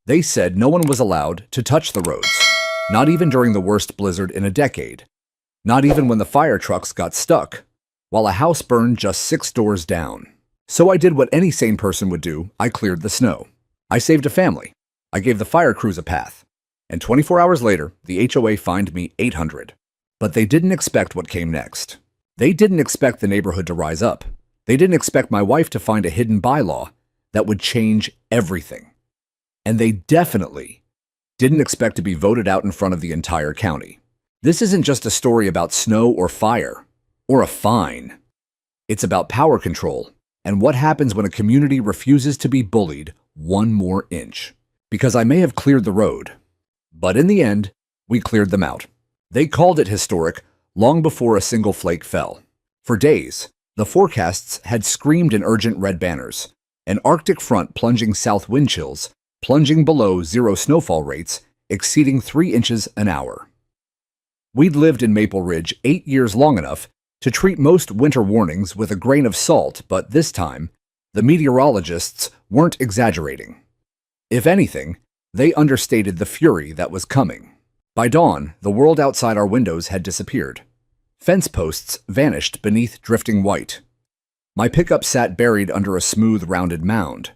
They said no one was allowed to touch the roads, not even during the worst blizzard in a decade, not even when the fire trucks got stuck, while a house burned just 6 doors down. So I did what any sane person would do. I cleared the snow. I saved a family. I gave the fire crews a path. And 24 hours later, the HOA fined me $800. But they didn't expect what came next. They didn't expect the neighborhood to rise up. They didn't expect my wife to find a hidden bylaw that would change everything. And they definitely didn't expect to be voted out in front of the entire county. This isn't just a story about snow or fire or a fine. It's about power control and what happens when a community refuses to be bullied one more inch. Because I may have cleared the road, but in the end, we cleared them out. They called it historic long before a single flake fell. For days, the forecasts had screamed in urgent red banners, an Arctic front plunging south wind chills, plunging below zero snowfall rates, exceeding 3 inches an hour. We'd lived in Maple Ridge 8 years long enough to treat most winter warnings with a grain of salt, but this time, the meteorologists weren't exaggerating. If anything, they understated the fury that was coming. By dawn, the world outside our windows had disappeared. Fence posts vanished beneath drifting white. My pickup sat buried under a smooth, rounded mound.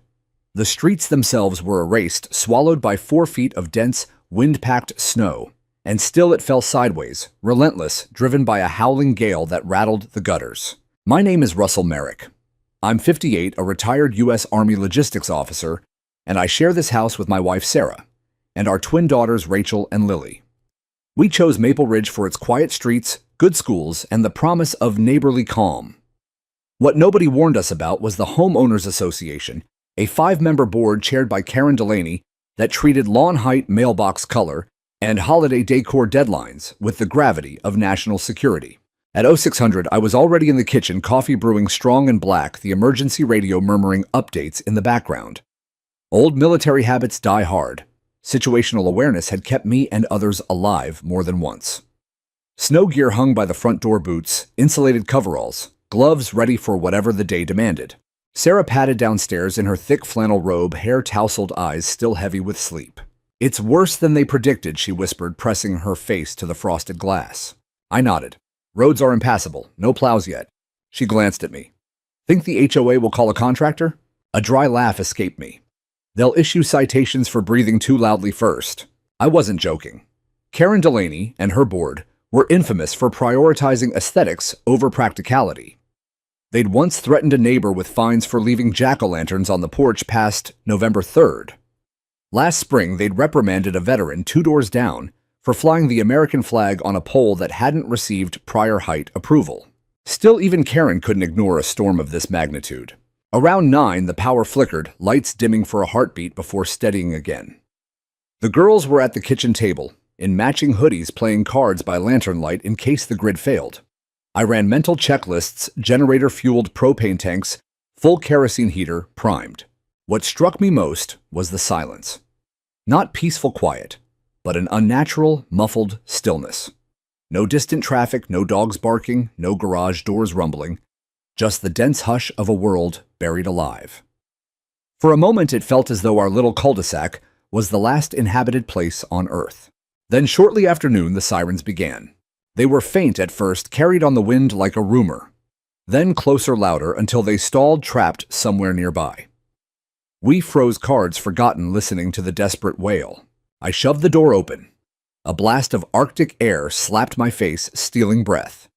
The streets themselves were erased, swallowed by 4 feet of dense, wind-packed snow. And still it fell sideways, relentless, driven by a howling gale that rattled the gutters. My name is Russell Merrick. I'm 58, a retired U.S. Army logistics officer, and I share this house with my wife Sarah, and our twin daughters Rachel and Lily. We chose Maple Ridge for its quiet streets, good schools, and the promise of neighborly calm. What nobody warned us about was the Homeowners Association, a 5-member board chaired by Karen Delaney that treated lawn height, mailbox color, and holiday decor deadlines with the gravity of national security. At 0600, I was already in the kitchen, coffee brewing strong and black, the emergency radio murmuring updates in the background. Old military habits die hard. Situational awareness had kept me and others alive more than once. Snow gear hung by the front door, boots, insulated coveralls, gloves ready for whatever the day demanded. Sarah padded downstairs in her thick flannel robe, hair tousled, eyes still heavy with sleep. "It's worse than they predicted," she whispered, pressing her face to the frosted glass. I nodded. "Roads are impassable. No plows yet." She glanced at me. "Think the HOA will call a contractor?" A dry laugh escaped me. "They'll issue citations for breathing too loudly first." I wasn't joking. Karen Delaney and her board were infamous for prioritizing aesthetics over practicality. They'd once threatened a neighbor with fines for leaving jack-o'-lanterns on the porch past November 3rd. Last spring, they'd reprimanded a veteran 2 doors down for flying the American flag on a pole that hadn't received prior height approval. Still, even Karen couldn't ignore a storm of this magnitude. Around 9, the power flickered, lights dimming for a heartbeat before steadying again. The girls were at the kitchen table, in matching hoodies, playing cards by lantern light in case the grid failed. I ran mental checklists, generator-fueled propane tanks, full kerosene heater, primed. What struck me most was the silence. Not peaceful quiet, but an unnatural, muffled stillness. No distant traffic, no dogs barking, no garage doors rumbling, just the dense hush of a world buried alive. For a moment, it felt as though our little cul-de-sac was the last inhabited place on Earth. Then shortly after noon, the sirens began. They were faint at first, carried on the wind like a rumor. Then closer, louder, until they stalled, trapped somewhere nearby. We froze, cards forgotten, listening to the desperate wail. I shoved the door open. A blast of Arctic air slapped my face, stealing breath.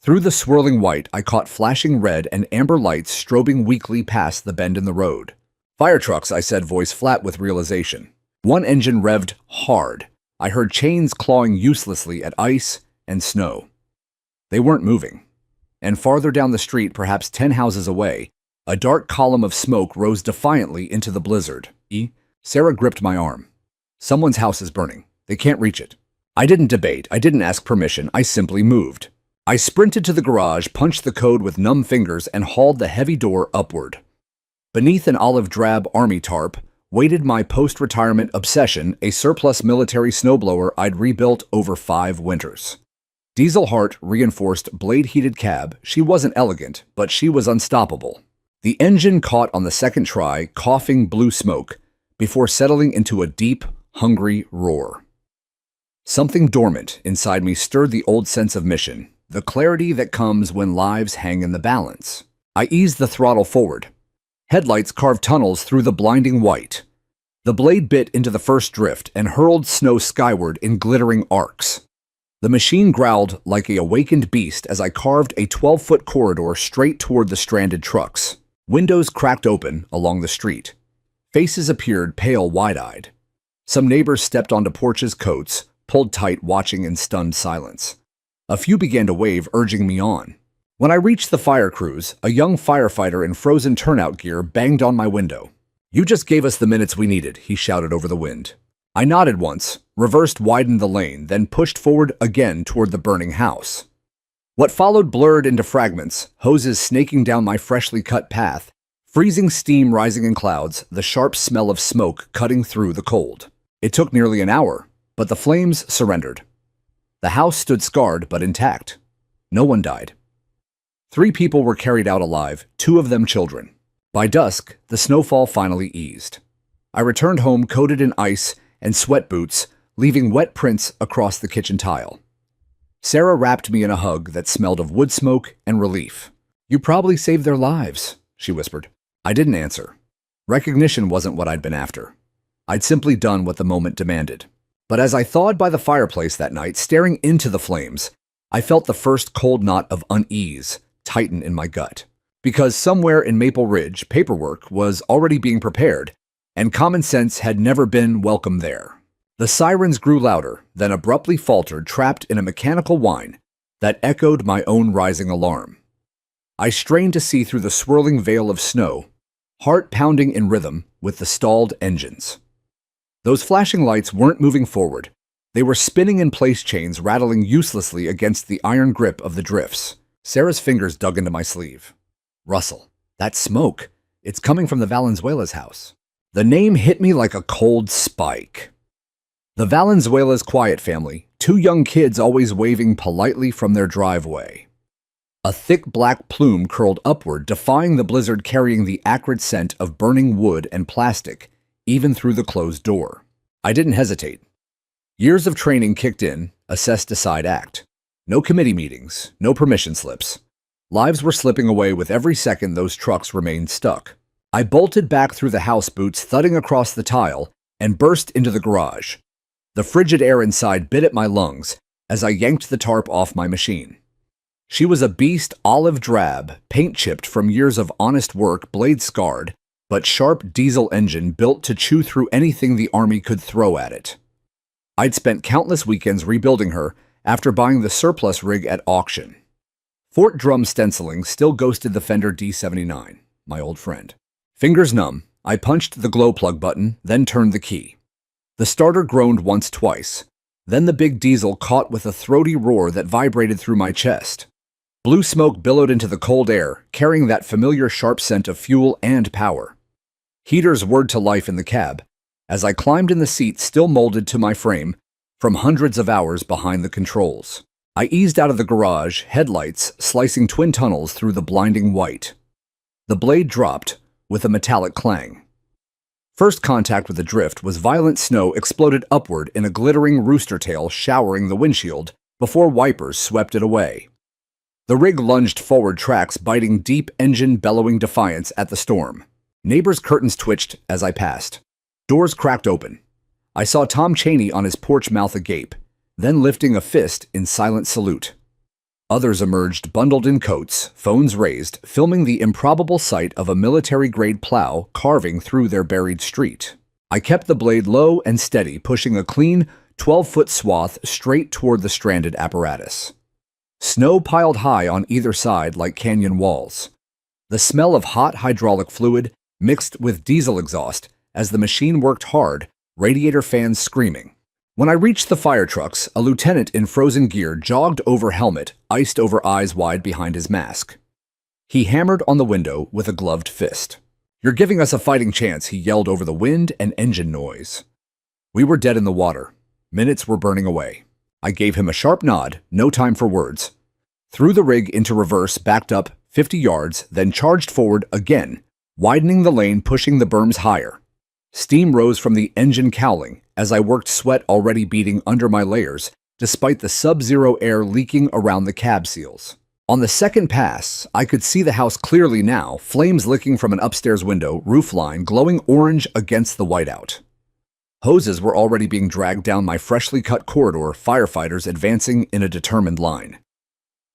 Through the swirling white, I caught flashing red and amber lights strobing weakly past the bend in the road. "Fire trucks," I said, voice flat with realization. One engine revved hard. I heard chains clawing uselessly at ice and snow. They weren't moving. And farther down the street, perhaps 10 houses away, a dark column of smoke rose defiantly into the blizzard. Sarah gripped my arm. "Someone's house is burning. They can't reach it." I didn't debate. I didn't ask permission. I simply moved. I sprinted to the garage, punched the code with numb fingers, and hauled the heavy door upward. Beneath an olive-drab army tarp waited my post-retirement obsession, a surplus military snowblower I'd rebuilt over 5 winters. Diesel heart, reinforced, blade-heated cab. She wasn't elegant, but she was unstoppable. The engine caught on the second try, coughing blue smoke, before settling into a deep, hungry roar. Something dormant inside me stirred the old sense of mission, the clarity that comes when lives hang in the balance. I eased the throttle forward. Headlights carved tunnels through the blinding white. The blade bit into the first drift and hurled snow skyward in glittering arcs. The machine growled like an awakened beast as I carved a 12-foot corridor straight toward the stranded trucks. Windows cracked open along the street. Faces appeared pale, wide-eyed. Some neighbors stepped onto porches' coats, pulled tight, watching in stunned silence. A few began to wave, urging me on. When I reached the fire crews, a young firefighter in frozen turnout gear banged on my window. "You just gave us the minutes we needed," he shouted over the wind. I nodded once, reversed, widened the lane, then pushed forward again toward the burning house. What followed blurred into fragments, hoses snaking down my freshly cut path, freezing steam rising in clouds, the sharp smell of smoke cutting through the cold. It took nearly an hour, but the flames surrendered. The house stood scarred but intact. No one died. 3 people were carried out alive, 2 of them children. By dusk, the snowfall finally eased. I returned home coated in ice and sweat boots, leaving wet prints across the kitchen tile. Sarah wrapped me in a hug that smelled of wood smoke and relief. "You probably saved their lives," she whispered. I didn't answer. Recognition wasn't what I'd been after. I'd simply done what the moment demanded. But as I thawed by the fireplace that night, staring into the flames, I felt the first cold knot of unease tighten in my gut. Because somewhere in Maple Ridge, paperwork was already being prepared, and common sense had never been welcome there. The sirens grew louder, then abruptly faltered, trapped in a mechanical whine that echoed my own rising alarm. I strained to see through the swirling veil of snow, heart pounding in rhythm with the stalled engines. Those flashing lights weren't moving forward. They were spinning in place chains, rattling uselessly against the iron grip of the drifts. Sarah's fingers dug into my sleeve. "Russell, that smoke. It's coming from the Valenzuela's house." The name hit me like a cold spike. The Valenzuela's quiet family, 2 young kids always waving politely from their driveway. A thick black plume curled upward, defying the blizzard, carrying the acrid scent of burning wood and plastic, even through the closed door. I didn't hesitate. Years of training kicked in, assess, decide, act. No committee meetings, no permission slips. Lives were slipping away with every second those trucks remained stuck. I bolted back through the house, boots thudding across the tile, and burst into the garage. The frigid air inside bit at my lungs as I yanked the tarp off my machine. She was a beast, olive drab, paint-chipped from years of honest work, blade-scarred, but sharp diesel engine built to chew through anything the Army could throw at it. I'd spent countless weekends rebuilding her after buying the surplus rig at auction. Fort Drum stenciling still ghosted the Fender D79, my old friend. Fingers numb, I punched the glow plug button, then turned the key. The starter groaned once, twice. Then the big diesel caught with a throaty roar that vibrated through my chest. Blue smoke billowed into the cold air, carrying that familiar sharp scent of fuel and power. Heaters whirred to life in the cab as I climbed in the seat still molded to my frame from hundreds of hours behind the controls. I eased out of the garage, headlights slicing twin tunnels through the blinding white. The blade dropped with a metallic clang. First contact with the drift was violent. Snow exploded upward in a glittering rooster tail, showering the windshield before wipers swept it away. The rig lunged forward, tracks biting deep, engine bellowing defiance at the storm. Neighbors' curtains twitched as I passed. Doors cracked open. I saw Tom Chaney on his porch, mouth agape, then lifting a fist in silent salute. Others emerged, bundled in coats, phones raised, filming the improbable sight of a military-grade plow carving through their buried street. I kept the blade low and steady, pushing a clean, 12-foot swath straight toward the stranded apparatus. Snow piled high on either side like canyon walls. The smell of hot hydraulic fluid mixed with diesel exhaust as the machine worked hard, radiator fans screaming. When I reached the fire trucks, a lieutenant in frozen gear jogged over helmet, iced over eyes wide behind his mask. He hammered on the window with a gloved fist. "You're giving us a fighting chance," he yelled over the wind and engine noise. We were dead in the water. Minutes were burning away. I gave him a sharp nod, no time for words. Threw the rig into reverse, backed up 50 yards, then charged forward again, widening the lane, pushing the berms higher. Steam rose from the engine cowling as I worked, sweat already beating under my layers, despite the sub-zero air leaking around the cab seals. On the second pass, I could see the house clearly now, flames licking from an upstairs window, roofline glowing orange against the whiteout. Hoses were already being dragged down my freshly cut corridor, firefighters advancing in a determined line.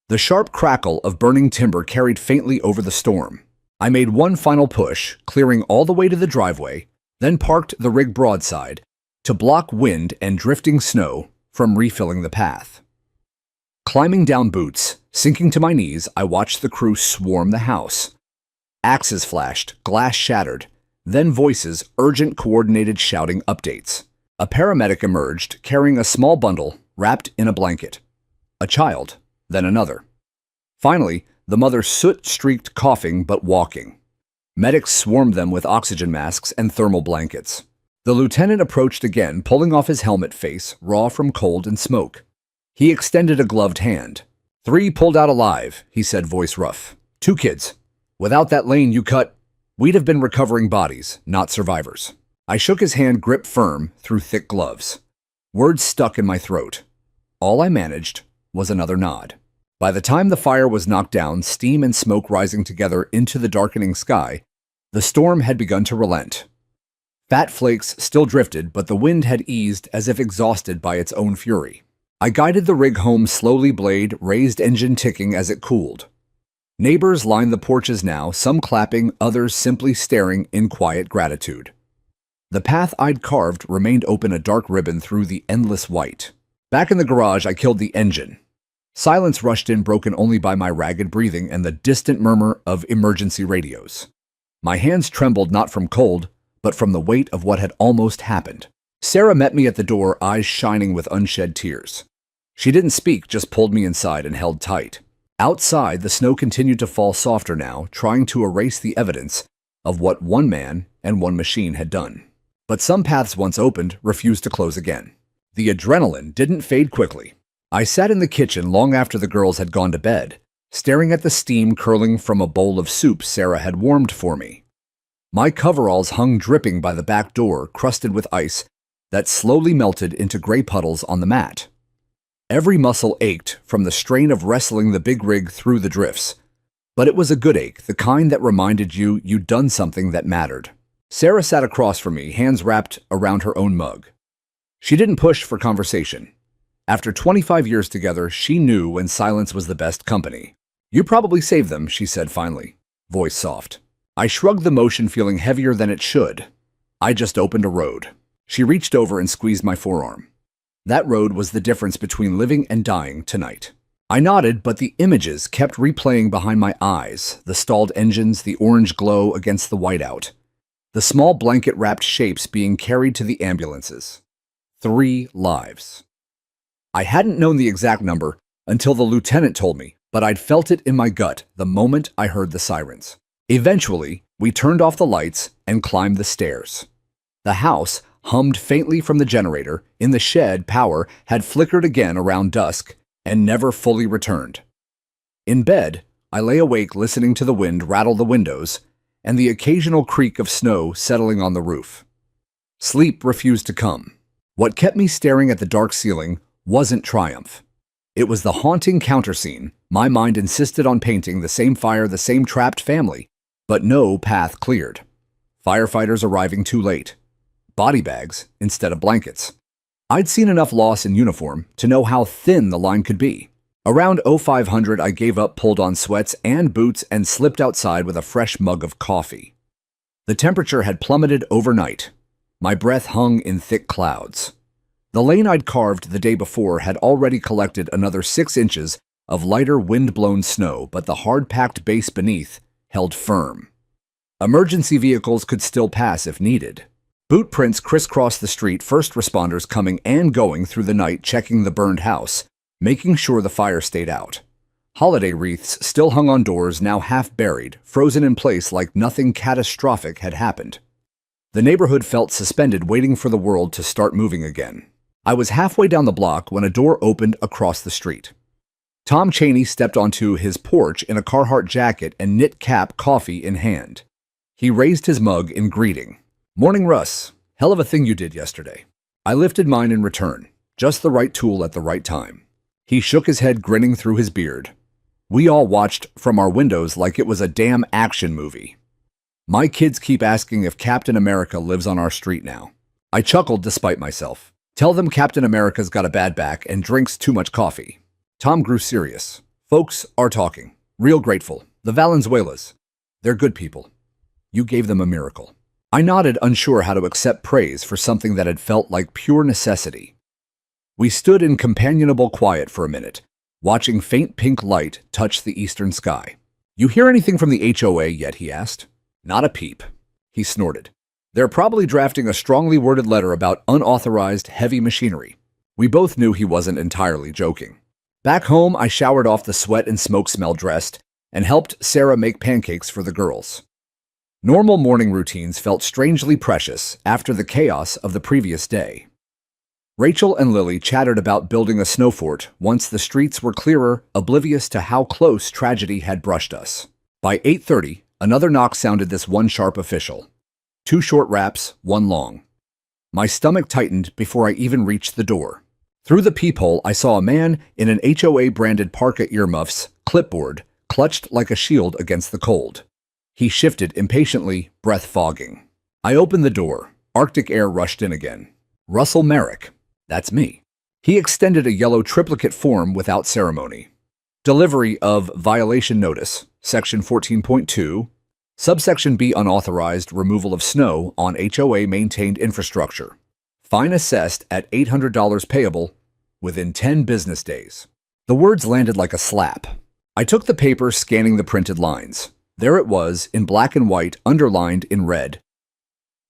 The sharp crackle of burning timber carried faintly over the storm. I made one final push, clearing all the way to the driveway, then parked the rig broadside to block wind and drifting snow from refilling the path. Climbing down boots, sinking to my knees, I watched the crew swarm the house. Axes flashed, glass shattered, then voices, urgent, coordinated shouting updates. A paramedic emerged, carrying a small bundle wrapped in a blanket. A child, then another. Finally, the mother soot-streaked, coughing but walking. Medics swarmed them with oxygen masks and thermal blankets. The lieutenant approached again, pulling off his helmet face, raw from cold and smoke. He extended a gloved hand. 3 pulled out alive, he said, voice rough. 2 kids. Without that lane you cut, we'd have been recovering bodies, not survivors. I shook his hand, gripped firm through thick gloves. Words stuck in my throat. All I managed was another nod. By the time the fire was knocked down, steam and smoke rising together into the darkening sky, the storm had begun to relent. Fat flakes still drifted, but the wind had eased as if exhausted by its own fury. I guided the rig home slowly, blade, raised engine ticking as it cooled. Neighbors lined the porches now, some clapping, others simply staring in quiet gratitude. The path I'd carved remained open, a dark ribbon through the endless white. Back in the garage, I killed the engine. Silence rushed in, broken only by my ragged breathing and the distant murmur of emergency radios. My hands trembled not from cold, but from the weight of what had almost happened. Sarah met me at the door, eyes shining with unshed tears. She didn't speak, just pulled me inside and held tight. Outside, the snow continued to fall softer now, trying to erase the evidence of what one man and one machine had done. But some paths once opened refused to close again. The adrenaline didn't fade quickly. I sat in the kitchen long after the girls had gone to bed, staring at the steam curling from a bowl of soup Sarah had warmed for me. My coveralls hung dripping by the back door, crusted with ice that slowly melted into gray puddles on the mat. Every muscle ached from the strain of wrestling the big rig through the drifts. But it was a good ache, the kind that reminded you you'd done something that mattered. Sarah sat across from me, hands wrapped around her own mug. She didn't push for conversation. After 25 years together, she knew when silence was the best company. You probably saved them, she said finally, voice soft. I shrugged the motion, feeling heavier than it should. I just opened a road. She reached over and squeezed my forearm. That road was the difference between living and dying tonight. I nodded, but the images kept replaying behind my eyes, the stalled engines, the orange glow against the whiteout, the small blanket-wrapped shapes being carried to the ambulances. 3 lives. I hadn't known the exact number until the lieutenant told me, but I'd felt it in my gut the moment I heard the sirens. Eventually, we turned off the lights and climbed the stairs. The house hummed faintly from the generator. In the shed, power had flickered again around dusk and never fully returned. In bed, I lay awake listening to the wind rattle the windows and the occasional creak of snow settling on the roof. Sleep refused to come. What kept me staring at the dark ceiling wasn't triumph. It was the haunting counterscene. My mind insisted on painting the same fire, the same trapped family, but no path cleared. Firefighters arriving too late. Body bags instead of blankets. I'd seen enough loss in uniform to know how thin the line could be. Around 0500, I gave up, pulled on sweats and boots, and slipped outside with a fresh mug of coffee. The temperature had plummeted overnight. My breath hung in thick clouds. The lane I'd carved the day before had already collected another 6 inches of lighter wind-blown snow, but the hard-packed base beneath held firm. Emergency vehicles could still pass if needed. Boot prints crisscrossed the street, first responders coming and going through the night, checking the burned house, making sure the fire stayed out. Holiday wreaths still hung on doors, now half buried, frozen in place like nothing catastrophic had happened. The neighborhood felt suspended, waiting for the world to start moving again. I was halfway down the block when a door opened across the street. Tom Chaney stepped onto his porch in a Carhartt jacket and knit cap, coffee in hand. He raised his mug in greeting. Morning, Russ. Hell of a thing you did yesterday. I lifted mine in return, just the right tool at the right time. He shook his head, grinning through his beard. We all watched from our windows like it was a damn action movie. My kids keep asking if Captain America lives on our street now. I chuckled despite myself. Tell them Captain America's got a bad back and drinks too much coffee. Tom grew serious. Folks are talking. Real grateful. The Valenzuelas. They're good people. You gave them a miracle. I nodded, unsure how to accept praise for something that had felt like pure necessity. We stood in companionable quiet for a minute, watching faint pink light touch the eastern sky. You hear anything from the HOA yet? He asked. Not a peep. He snorted. They're probably drafting a strongly worded letter about unauthorized heavy machinery. We both knew he wasn't entirely joking. Back home, I showered off the sweat and smoke smell dressed and helped Sarah make pancakes for the girls. Normal morning routines felt strangely precious after the chaos of the previous day. Rachel and Lily chattered about building a snow fort once the streets were clearer, oblivious to how close tragedy had brushed us. By 8:30, another knock sounded, this one sharp official. 2 short raps, 1 long. My stomach tightened before I even reached the door. Through the peephole, I saw a man in an HOA-branded parka earmuffs, clipboard, clutched like a shield against the cold. He shifted impatiently, breath fogging. I opened the door. Arctic air rushed in again. Russell Merrick. That's me. He extended a yellow triplicate form without ceremony. Delivery of violation notice, section 14.2, subsection B, unauthorized removal of snow on HOA-maintained infrastructure. Fine assessed at $800 payable within 10 business days. The words landed like a slap. I took the paper, scanning the printed lines. There it was, in black and white, underlined in red.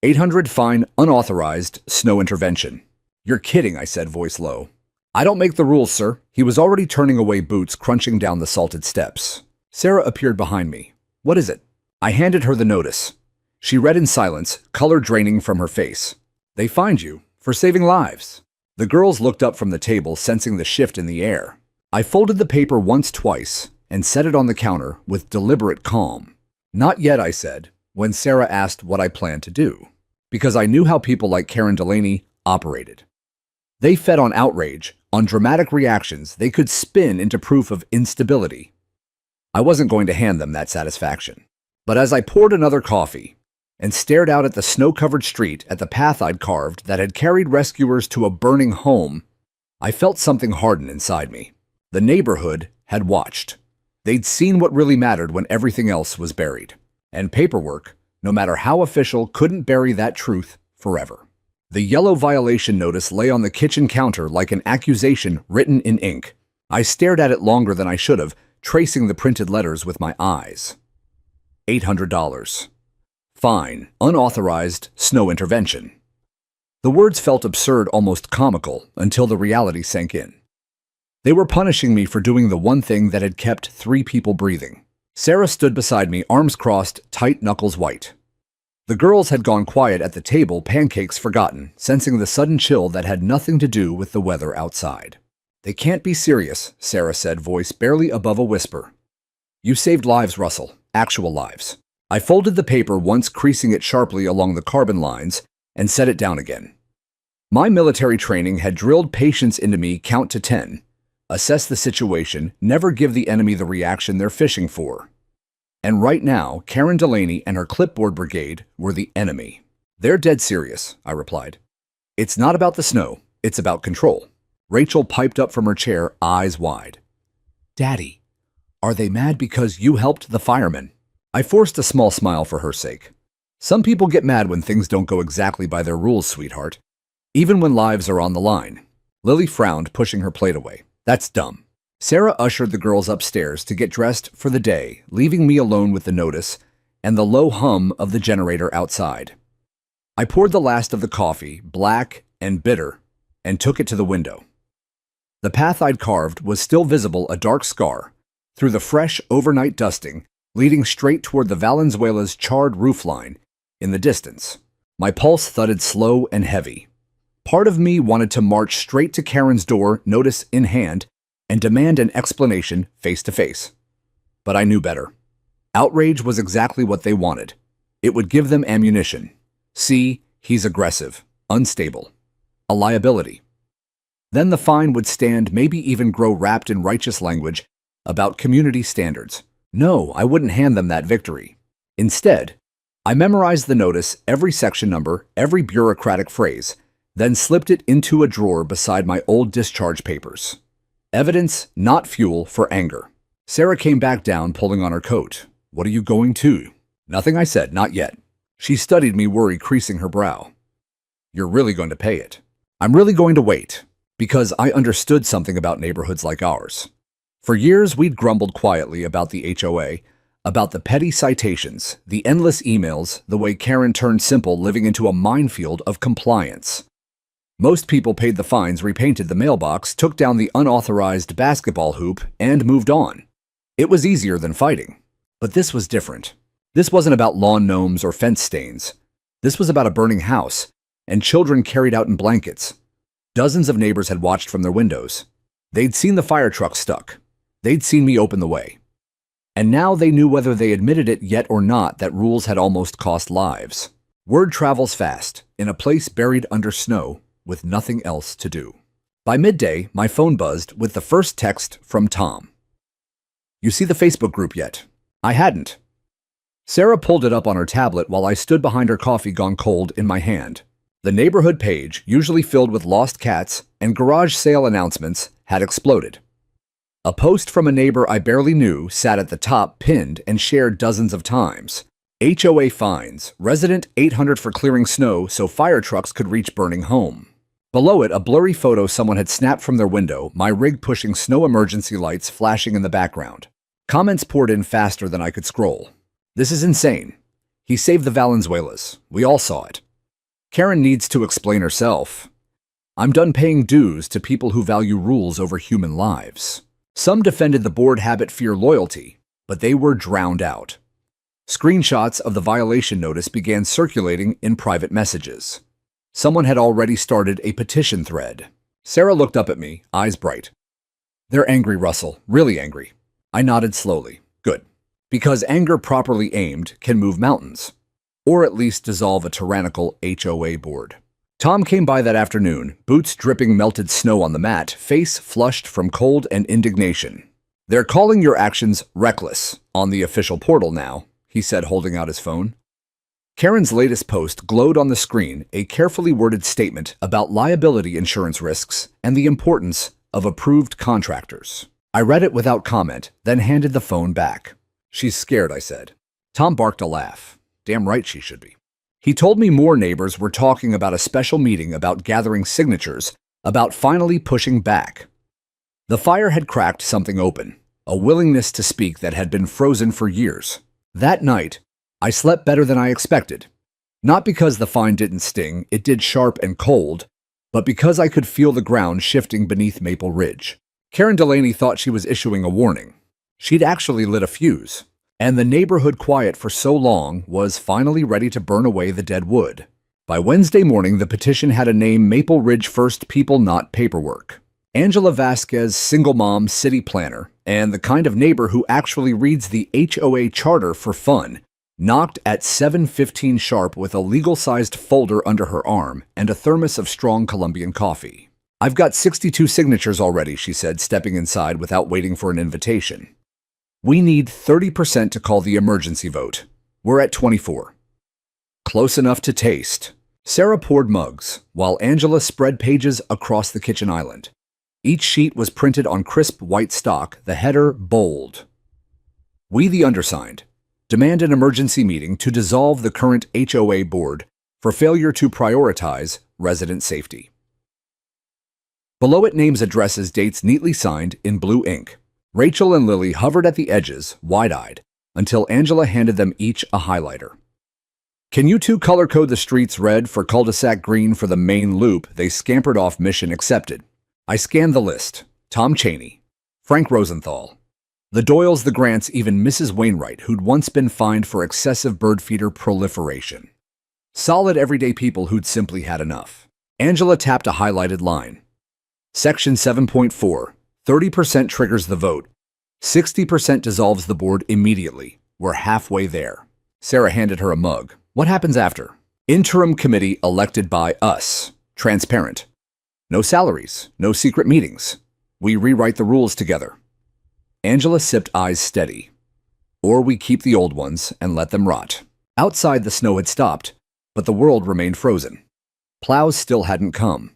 800 fine, unauthorized snow intervention. You're kidding, I said, voice low. I don't make the rules, sir. He was already turning away, boots crunching down the salted steps. Sarah appeared behind me. What is it? I handed her the notice. She read in silence, color draining from her face. They fined you for saving lives. The girls looked up from the table, sensing the shift in the air. I folded the paper once, twice, and set it on the counter with deliberate calm. Not yet, I said, when Sarah asked what I planned to do, because I knew how people like Karen Delaney operated. They fed on outrage, on dramatic reactions they could spin into proof of instability. I wasn't going to hand them that satisfaction. But as I poured another coffee and stared out at the snow-covered street, at the path I'd carved that had carried rescuers to a burning home, I felt something harden inside me. The neighborhood had watched. They'd seen what really mattered when everything else was buried. And paperwork, no matter how official, couldn't bury that truth forever. The yellow violation notice lay on the kitchen counter like an accusation written in ink. I stared at it longer than I should have, tracing the printed letters with my eyes. $800. Fine, unauthorized snow intervention. The words felt absurd, almost comical, until the reality sank in. They were punishing me for doing the one thing that had kept 3 people breathing. Sarah stood beside me, arms crossed, tight knuckles white. The girls had gone quiet at the table, pancakes forgotten, sensing the sudden chill that had nothing to do with the weather outside. They can't be serious, Sarah said, voice barely above a whisper. You saved lives, Russell. Actual lives. I folded the paper once, creasing it sharply along the carbon lines, and set it down again. My military training had drilled patience into me. Count to 10. Assess the situation, never give the enemy the reaction they're fishing for. And right now, Karen Delaney and her clipboard brigade were the enemy. They're dead serious, I replied. It's not about the snow, it's about control. Rachel piped up from her chair, eyes wide. Daddy, are they mad because you helped the firemen? I forced a small smile for her sake. Some people get mad when things don't go exactly by their rules, sweetheart. Even when lives are on the line. Lily frowned, pushing her plate away. That's dumb. Sarah ushered the girls upstairs to get dressed for the day, leaving me alone with the notice and the low hum of the generator outside. I poured the last of the coffee, black and bitter, and took it to the window. The path I'd carved was still visible, a dark scar, through the fresh overnight dusting, leading straight toward the Valenzuela's charred roofline in the distance. My pulse thudded slow and heavy. Part of me wanted to march straight to Karen's door, notice in hand, and demand an explanation face to face. But I knew better. Outrage was exactly what they wanted. It would give them ammunition. C. He's aggressive, unstable, a liability. Then the fine would stand, maybe even grow wrapped in righteous language about community standards. No, I wouldn't hand them that victory. Instead, I memorized the notice, every section number, every bureaucratic phrase, then slipped it into a drawer beside my old discharge papers. Evidence, not fuel for anger. Sarah came back down, pulling on her coat. What are you going to? Nothing, I said, not yet. She studied me, worry creasing her brow. You're really going to pay it. I'm really going to wait, because I understood something about neighborhoods like ours. For years, we'd grumbled quietly about the HOA, about the petty citations, the endless emails, the way Karen turned simple living into a minefield of compliance. Most people paid the fines, repainted the mailbox, took down the unauthorized basketball hoop, and moved on. It was easier than fighting. But this was different. This wasn't about lawn gnomes or fence stains. This was about a burning house, and children carried out in blankets. Dozens of neighbors had watched from their windows. They'd seen the fire truck stuck. They'd seen me open the way. And now they knew, whether they admitted it yet or not, that rules had almost cost lives. Word travels fast, in a place buried under snow, with nothing else to do. By midday, my phone buzzed with the first text from Tom. You see the Facebook group yet? I hadn't. Sarah pulled it up on her tablet while I stood behind her, coffee gone cold in my hand. The neighborhood page, usually filled with lost cats and garage sale announcements, had exploded. A post from a neighbor I barely knew sat at the top, pinned and shared dozens of times. HOA fines, resident $800 for clearing snow so fire trucks could reach burning home. Below it, a blurry photo someone had snapped from their window, my rig pushing snow emergency lights flashing in the background. Comments poured in faster than I could scroll. This is insane. He saved the Valenzuelas. We all saw it. Karen needs to explain herself. I'm done paying dues to people who value rules over human lives. Some defended the board, habit, fear, loyalty, but they were drowned out. Screenshots of the violation notice began circulating in private messages. Someone had already started a petition thread. Sarah looked up at me, eyes bright. They're angry, Russell, really angry. I nodded slowly. Good. Because anger properly aimed can move mountains, or at least dissolve a tyrannical HOA board. Tom came by that afternoon, boots dripping melted snow on the mat, face flushed from cold and indignation. They're calling your actions reckless on the official portal now, he said, holding out his phone. Karen's latest post glowed on the screen, a carefully worded statement about liability insurance risks and the importance of approved contractors. I read it without comment, then handed the phone back. She's scared, I said. Tom barked a laugh. Damn right she should be. He told me more neighbors were talking about a special meeting, about gathering signatures, about finally pushing back. The fire had cracked something open, a willingness to speak that had been frozen for years. That night, I slept better than I expected. Not because the fine didn't sting, it did sharp and cold, but because I could feel the ground shifting beneath Maple Ridge. Karen Delaney thought she was issuing a warning. She'd actually lit a fuse. And the neighborhood, quiet for so long, was finally ready to burn away the dead wood. By Wednesday morning, the petition had a name: Maple Ridge First People, Not Paperwork. Angela Vasquez, single mom, city planner, and the kind of neighbor who actually reads the HOA charter for fun, knocked at 7:15 sharp with a legal-sized folder under her arm and a thermos of strong Colombian coffee. I've got 62 signatures already, she said, stepping inside without waiting for an invitation. We need 30% to call the emergency vote. We're at 24. Close enough to taste. Sarah poured mugs, while Angela spread pages across the kitchen island. Each sheet was printed on crisp white stock, the header bold. We, the undersigned, demand an emergency meeting to dissolve the current HOA board for failure to prioritize resident safety. Below it, names, addresses, dates neatly signed in blue ink. Rachel and Lily hovered at the edges, wide-eyed, until Angela handed them each a highlighter. Can you two color code the streets red for cul-de-sac, green for the main loop? They scampered off, mission accepted. I scanned the list. Tom Chaney, Frank Rosenthal, the Doyles, the Grants, even Mrs. Wainwright, who'd once been fined for excessive bird feeder proliferation. Solid everyday people who'd simply had enough. Angela tapped a highlighted line. Section 7.4. 30% triggers the vote. 60% dissolves the board immediately. We're halfway there. Sarah handed her a mug. What happens after? Interim committee elected by us. Transparent. No salaries, no secret meetings. We rewrite the rules together. Angela sipped eyes steady. Or we keep the old ones and let them rot. Outside, the snow had stopped, but the world remained frozen. Plows still hadn't come.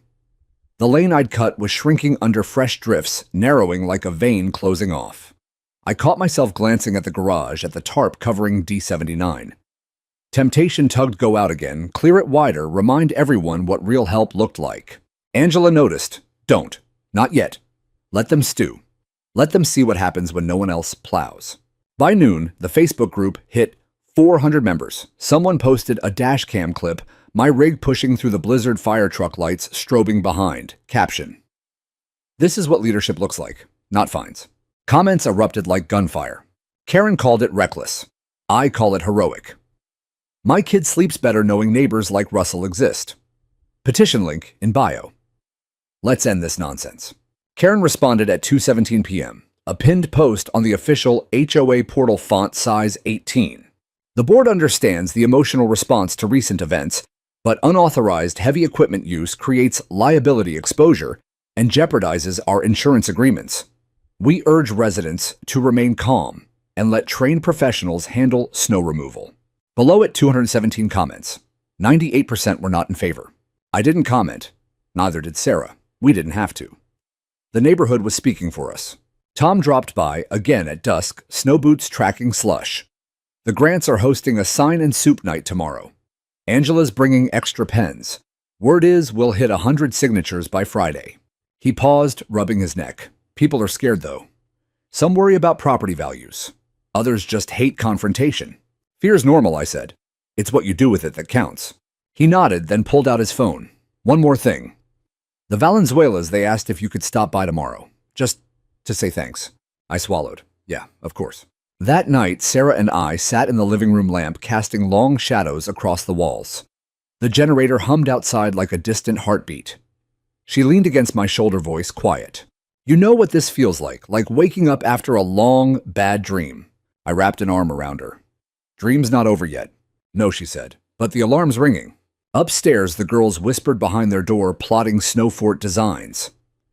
The lane I'd cut was shrinking under fresh drifts, narrowing like a vein closing off. I caught myself glancing at the garage, at the tarp covering D79. Temptation tugged go out again, clear it wider, remind everyone what real help looked like. Angela noticed. Don't. Not yet. Let them stew. Let them see what happens when no one else plows. By noon, the Facebook group hit 400 members. Someone posted a dash cam clip, my rig pushing through the blizzard fire truck lights strobing behind. Caption: "This is what leadership looks like, not fines." Comments erupted like gunfire. Karen called it reckless. I call it heroic. My kid sleeps better knowing neighbors like Russell exist. Petition link in bio. Let's end this nonsense. Karen responded at 2:17 p.m., a pinned post on the official HOA portal font size 18. The board understands the emotional response to recent events, but unauthorized heavy equipment use creates liability exposure and jeopardizes our insurance agreements. We urge residents to remain calm and let trained professionals handle snow removal. Below it, 217 comments. 98% were not in favor. I didn't comment. Neither did Sarah. We didn't have to. The neighborhood was speaking for us. Tom dropped by again at dusk, snow boots tracking slush. The Grants are hosting a sign and soup night tomorrow. Angela's bringing extra pens. Word is we'll hit 100 signatures by Friday. He paused, rubbing his neck. People are scared, though. Some worry about property values. Others just hate confrontation. Fear's normal, I said. It's what you do with it that counts. He nodded, then pulled out his phone. One more thing. The Valenzuelas, they asked if you could stop by tomorrow. Just to say thanks. I swallowed. Yeah, of course. That night, Sarah and I sat in the living room lamp, casting long shadows across the walls. The generator hummed outside like a distant heartbeat. She leaned against my shoulder, voice quiet. You know what this feels like waking up after a long, bad dream. I wrapped an arm around her. Dream's not over yet. No, she said, but the alarm's ringing. Upstairs, the girls whispered behind their door, plotting snow fort designs.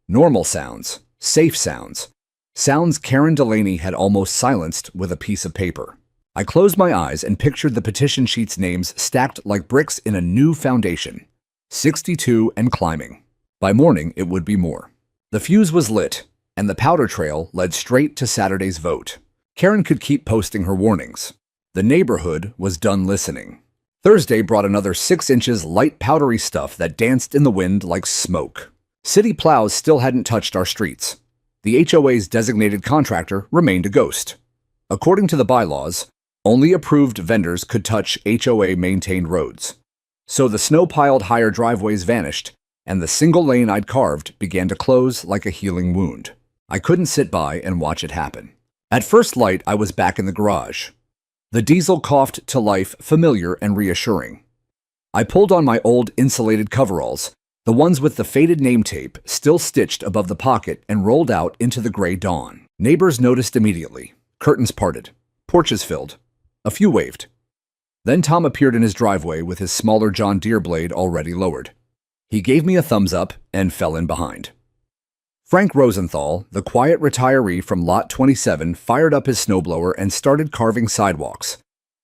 Normal sounds, safe sounds. Sounds Karen Delaney had almost silenced with a piece of paper. I closed my eyes and pictured the petition sheet's names stacked like bricks in a new foundation. 62 and climbing. By morning, it would be more. The fuse was lit, and the powder trail led straight to Saturday's vote. Karen could keep posting her warnings. The neighborhood was done listening. Thursday brought another 6 inches light powdery stuff that danced in the wind like smoke. City plows still hadn't touched our streets. The HOA's designated contractor remained a ghost. According to the bylaws, only approved vendors could touch HOA-maintained roads. So the snow-piled higher driveways vanished, and the single lane I'd carved began to close like a healing wound. I couldn't sit by and watch it happen. At first light, I was back in the garage. The diesel coughed to life, familiar and reassuring. I pulled on my old insulated coveralls, the ones with the faded name tape still stitched above the pocket, and rolled out into the gray dawn. Neighbors noticed immediately. Curtains parted. Porches filled. A few waved. Then Tom appeared in his driveway with his smaller John Deere blade already lowered. He gave me a thumbs up and fell in behind. Frank Rosenthal, the quiet retiree from Lot 27, fired up his snowblower and started carving sidewalks.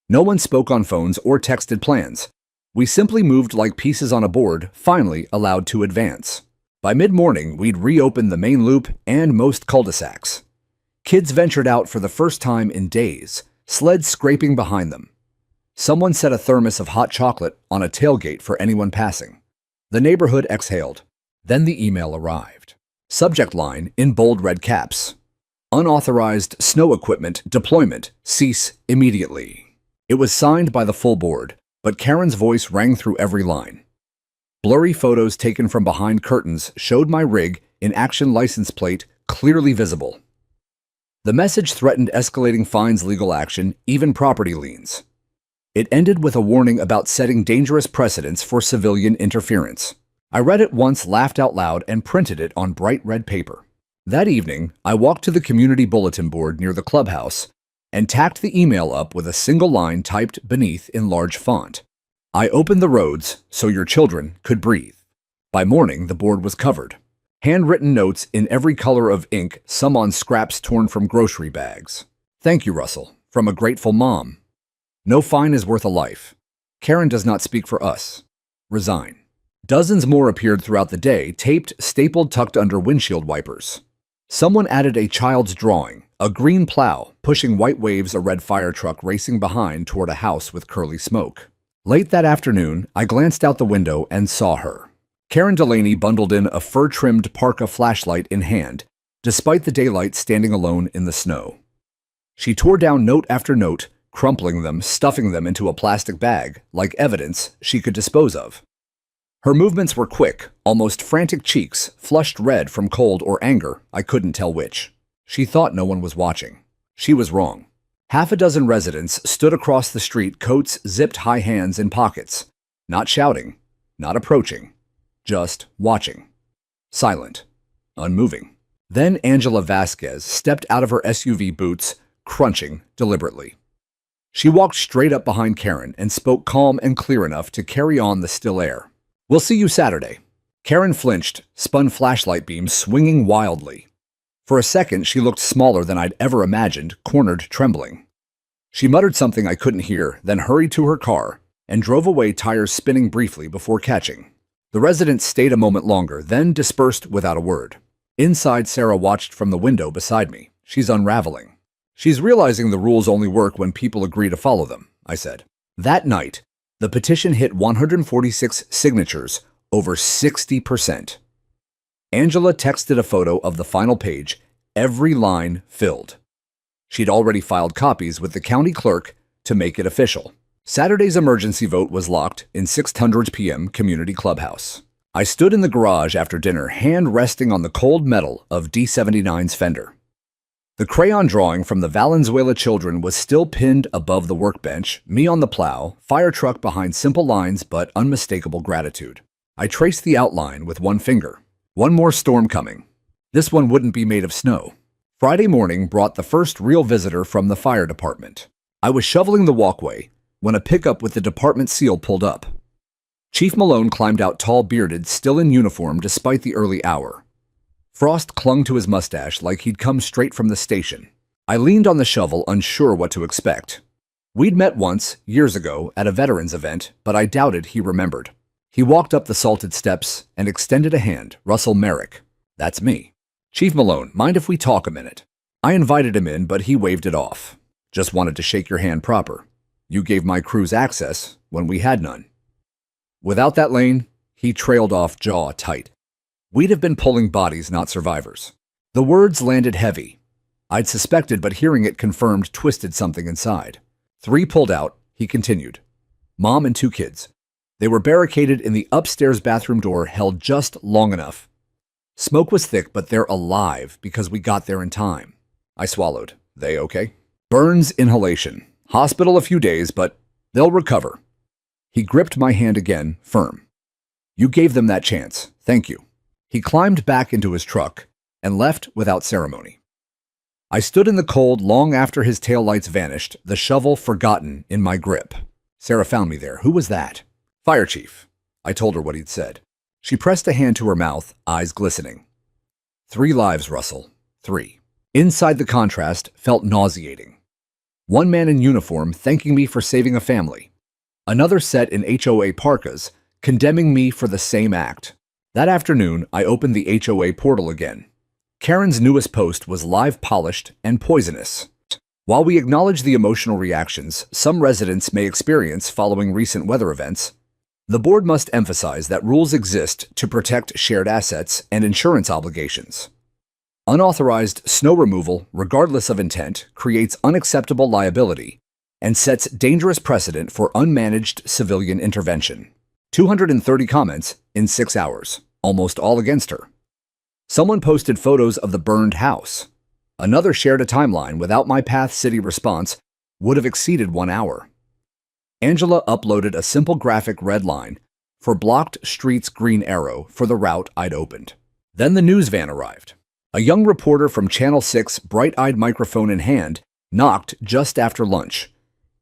No one spoke on phones or texted plans. We simply moved like pieces on a board, finally allowed to advance. By mid-morning, we'd reopened the main loop and most cul-de-sacs. Kids ventured out for the first time in days, sleds scraping behind them. Someone set a thermos of hot chocolate on a tailgate for anyone passing. The neighborhood exhaled. Then the email arrived. Subject line in bold red caps. Unauthorized snow equipment deployment cease immediately. It was signed by the full board, but Karen's voice rang through every line. Blurry photos taken from behind curtains showed my rig in action license plate clearly visible. The message threatened escalating fines, legal action, even property liens. It ended with a warning about setting dangerous precedents for civilian interference. I read it once, laughed out loud, and printed it on bright red paper. That evening, I walked to the community bulletin board near the clubhouse and tacked the email up with a single line typed beneath in large font. I opened the roads so your children could breathe. By morning, the board was covered. Handwritten notes in every color of ink, some on scraps torn from grocery bags. Thank you, Russell, from a grateful mom. No fine is worth a life. Karen does not speak for us. Resign. Dozens more appeared throughout the day, taped, stapled, tucked under windshield wipers. Someone added a child's drawing, a green plow, pushing white waves, a red fire truck racing behind toward a house with curly smoke. Late that afternoon, I glanced out the window and saw her. Karen Delaney bundled in a fur-trimmed parka, flashlight in hand, despite the daylight, standing alone in the snow. She tore down note after note, crumpling them, stuffing them into a plastic bag, like evidence she could dispose of. Her movements were quick, almost frantic, cheeks flushed red from cold or anger, I couldn't tell which. She thought no one was watching. She was wrong. Half a dozen residents stood across the street, coats zipped high, hands in pockets. Not shouting, not approaching, just watching. Silent, unmoving. Then Angela Vasquez stepped out of her SUV, boots crunching deliberately. She walked straight up behind Karen and spoke calm and clear enough to carry on the still air. "We'll see you Saturday." Karen flinched, spun flashlight beams swinging wildly. For a second, she looked smaller than I'd ever imagined, cornered, trembling. She muttered something I couldn't hear, then hurried to her car and drove away, tires spinning briefly before catching. The residents stayed a moment longer, then dispersed without a word. Inside, Sarah watched from the window beside me. She's unraveling. "She's realizing the rules only work when people agree to follow them," I said. That night, the petition hit 146 signatures, over 60%. Angela texted a photo of the final page, every line filled. She'd already filed copies with the county clerk to make it official. Saturday's emergency vote was locked in 6:00 p.m. Community Clubhouse. I stood in the garage after dinner, hand resting on the cold metal of D79's fender. The crayon drawing from the Valenzuela children was still pinned above the workbench, me on the plow, fire truck behind, simple lines but unmistakable gratitude. I traced the outline with one finger. One more storm coming. This one wouldn't be made of snow. Friday morning brought the first real visitor from the fire department. I was shoveling the walkway when a pickup with the department seal pulled up. Chief Malone climbed out, tall, bearded, still in uniform despite the early hour. Frost clung to his mustache like he'd come straight from the station. I leaned on the shovel, unsure what to expect. We'd met once, years ago, at a veterans event, but I doubted he remembered. He walked up the salted steps and extended a hand. "Russell Merrick." "That's me." "Chief Malone, mind if we talk a minute?" I invited him in, but he waved it off. "Just wanted to shake your hand proper. You gave my crews access when we had none." Without that lane, he trailed off, jaw tight. We'd have been pulling bodies, not survivors. The words landed heavy. I'd suspected, but hearing it confirmed, twisted something inside. 3 pulled out, he continued. Mom and 2 kids. They were barricaded in the upstairs bathroom door, held just long enough. Smoke was thick, but they're alive because we got there in time. I swallowed. "They okay?" "Burns, inhalation. Hospital a few days, but they'll recover." He gripped my hand again, firm. "You gave them that chance. Thank you." He climbed back into his truck and left without ceremony. I stood in the cold long after his taillights vanished, the shovel forgotten in my grip. Sarah found me there. "Who was that?" "Fire chief." I told her what he'd said. She pressed a hand to her mouth, eyes glistening. 3 lives, Russell. 3. Inside, the contrast felt nauseating. One man in uniform thanking me for saving a family. Another set in HOA parkas condemning me for the same act. That afternoon, I opened the HOA portal again. Karen's newest post was live, polished, and poisonous. While we acknowledge the emotional reactions some residents may experience following recent weather events, the board must emphasize that rules exist to protect shared assets and insurance obligations. Unauthorized snow removal, regardless of intent, creates unacceptable liability and sets dangerous precedent for unmanaged civilian intervention. 230 comments in 6 hours, almost all against her. Someone posted photos of the burned house. Another shared a timeline. Without my Path City response, would have exceeded 1 hour. Angela uploaded a simple graphic red line for blocked streets, green arrow for the route I'd opened. Then the news van arrived. A young reporter from Channel 6, bright-eyed, microphone in hand, knocked just after lunch.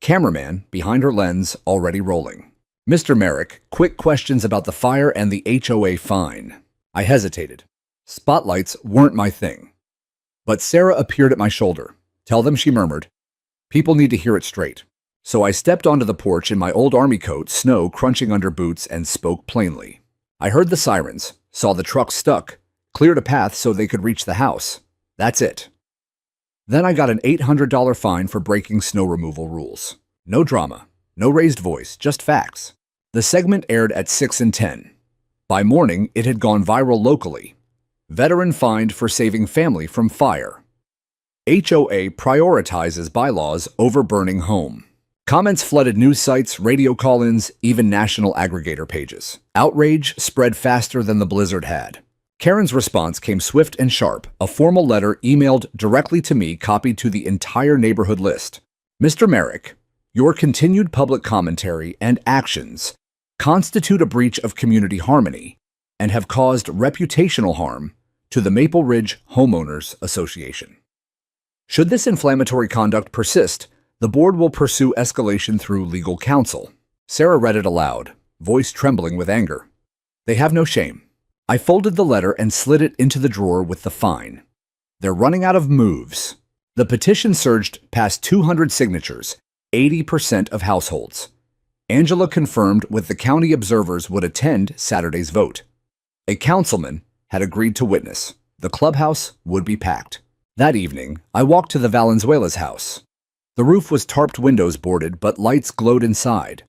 Cameraman behind her lens, already rolling. Mr. Merrick, quick questions about the fire and the HOA fine. I hesitated. Spotlights weren't my thing. But Sarah appeared at my shoulder. Tell them, she murmured. People need to hear it straight. So I stepped onto the porch in my old army coat, snow crunching under boots, and spoke plainly. I heard the sirens, saw the truck stuck, cleared a path so they could reach the house. That's it. Then I got an $800 fine for breaking snow removal rules. No drama, no raised voice, just facts. The segment aired at 6 and 10. By morning, it had gone viral locally. Veteran fined for saving family from fire. HOA prioritizes bylaws over burning home. Comments flooded news sites, radio call-ins, even national aggregator pages. Outrage spread faster than the blizzard had. Karen's response came swift and sharp, a formal letter emailed directly to me copied to the entire neighborhood list. Mr. Merrick, your continued public commentary and actions constitute a breach of community harmony and have caused reputational harm to the Maple Ridge Homeowners Association. Should this inflammatory conduct persist, the board will pursue escalation through legal counsel. Sarah read it aloud, voice trembling with anger. They have no shame. I folded the letter and slid it into the drawer with the fine. They're running out of moves. The petition surged past 200 signatures, 80% of households. Angela confirmed with the county observers would attend Saturday's vote. A councilman had agreed to witness. The clubhouse would be packed. That evening, I walked to the Valenzuela's house. The roof was tarped windows boarded, but lights glowed inside.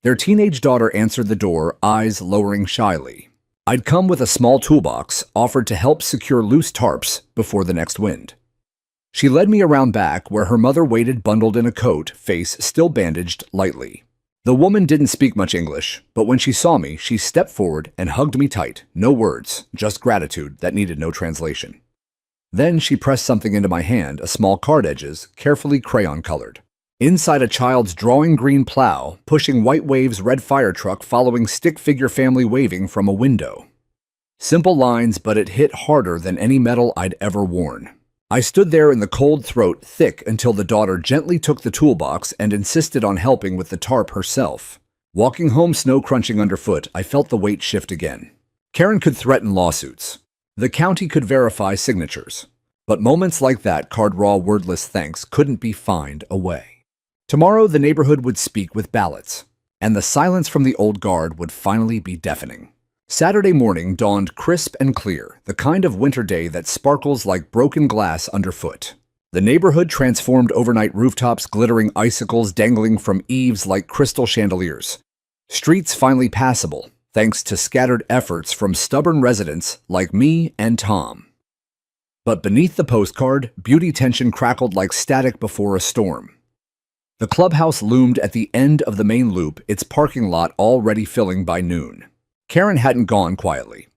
Their teenage daughter answered the door, eyes lowering shyly. I'd come with a small toolbox, offered to help secure loose tarps before the next wind. She led me around back where her mother waited bundled in a coat, face still bandaged lightly. The woman didn't speak much English, but when she saw me, she stepped forward and hugged me tight. No words, just gratitude that needed no translation. Then she pressed something into my hand, a small card edges, carefully crayon-colored. Inside a child's drawing green plow, pushing white waves red fire truck following stick figure family waving from a window. Simple lines, but it hit harder than any metal I'd ever worn. I stood there in the cold throat thick until the daughter gently took the toolbox and insisted on helping with the tarp herself. Walking home snow crunching underfoot, I felt the weight shift again. Karen could threaten lawsuits. The county could verify signatures. But moments like that, card raw wordless thanks, couldn't be fined away. Tomorrow, the neighborhood would speak with ballots, and the silence from the old guard would finally be deafening. Saturday morning dawned crisp and clear, the kind of winter day that sparkles like broken glass underfoot. The neighborhood transformed overnight rooftops, glittering icicles dangling from eaves like crystal chandeliers. Streets finally passable, thanks to scattered efforts from stubborn residents like me and Tom. But beneath the postcard, beauty tension crackled like static before a storm. The clubhouse loomed at the end of the main loop, its parking lot already filling by noon. Karen hadn't gone quietly.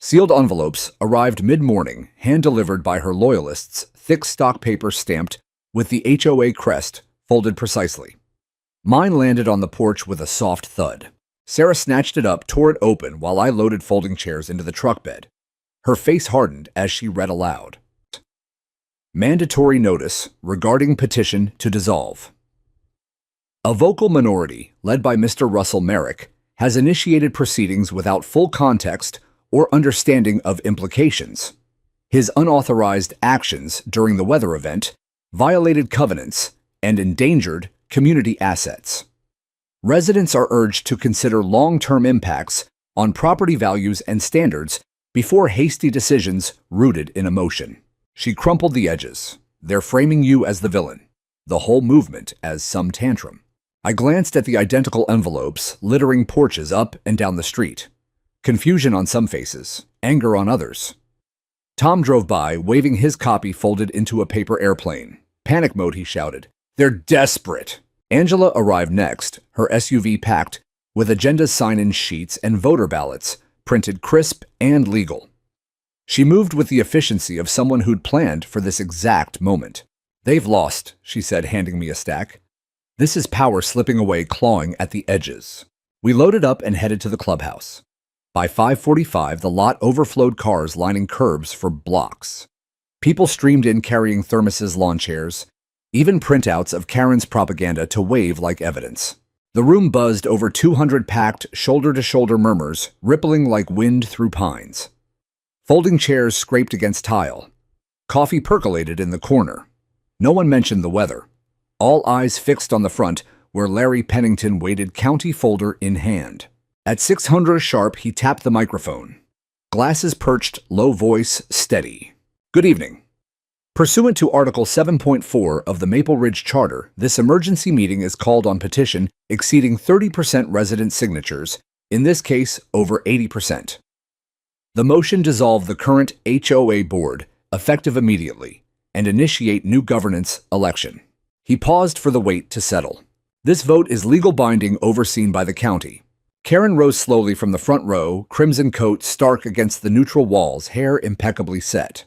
Sealed envelopes arrived mid-morning, hand-delivered by her loyalists, thick stock paper stamped with the HOA crest folded precisely. Mine landed on the porch with a soft thud. Sarah snatched it up, tore it open while I loaded folding chairs into the truck bed. Her face hardened as she read aloud. Mandatory notice regarding petition to dissolve. A vocal minority, led by Mr. Russell Merrick, has initiated proceedings without full context or understanding of implications. His unauthorized actions during the weather event violated covenants and endangered community assets. Residents are urged to consider long-term impacts on property values and standards before hasty decisions rooted in emotion. She crumpled the edges. They're framing you as the villain, the whole movement as some tantrum. I glanced at the identical envelopes littering porches up and down the street. Confusion on some faces, anger on others. Tom drove by, waving his copy folded into a paper airplane. Panic mode, he shouted. They're desperate. Angela arrived next, her SUV packed with agendas, sign-in sheets, and voter ballots, printed crisp and legal. She moved with the efficiency of someone who'd planned for this exact moment. They've lost, she said, handing me a stack. This is power slipping away, clawing at the edges. We loaded up and headed to the clubhouse. By 5:45, the lot overflowed, cars lining curbs for blocks. People streamed in carrying thermoses, lawn chairs, even printouts of Karen's propaganda to wave like evidence. The room buzzed over 200 packed, shoulder-to-shoulder murmurs, rippling like wind through pines. Folding chairs scraped against tile. Coffee percolated in the corner. No one mentioned the weather. All eyes fixed on the front, where Larry Pennington waited, county folder in hand. At 600 sharp, he tapped the microphone. Glasses perched, low voice, steady. Good evening. Pursuant to Article 7.4 of the Maple Ridge Charter, this emergency meeting is called on petition exceeding 30% resident signatures, in this case, over 80%. The motion dissolve the current HOA board, effective immediately, and initiate new governance election. He paused for the wait to settle. This vote is legal binding, overseen by the county. Karen rose slowly from the front row, crimson coat stark against the neutral walls, hair impeccably set.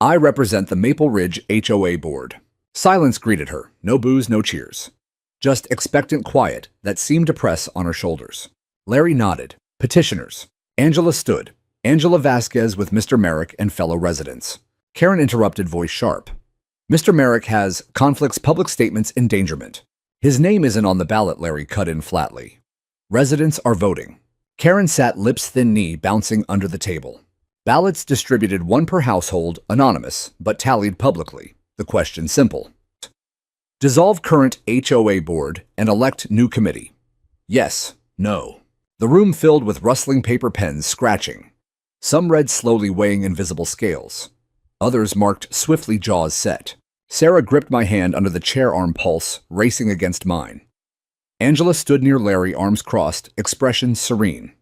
I represent the Maple Ridge HOA board. Silence greeted her. No boos, no cheers. Just expectant quiet that seemed to press on her shoulders. Larry nodded. Petitioners. Angela stood. Angela Vasquez with Mr. Merrick and fellow residents. Karen interrupted, voice sharp. Mr. Merrick has conflicts, public statements, endangerment. His name isn't on the ballot, Larry cut in flatly. Residents are voting. Karen sat, lips thin, knee bouncing under the table. Ballots distributed, one per household, anonymous, but tallied publicly. The question simple. Dissolve current HOA board and elect new committee. Yes, no. The room filled with rustling paper, pens scratching. Some read slowly, weighing invisible scales. Others marked swiftly, jaws set. Sarah gripped my hand under the chair arm, pulse racing against mine. Angela stood near Larry, arms crossed, expression serene.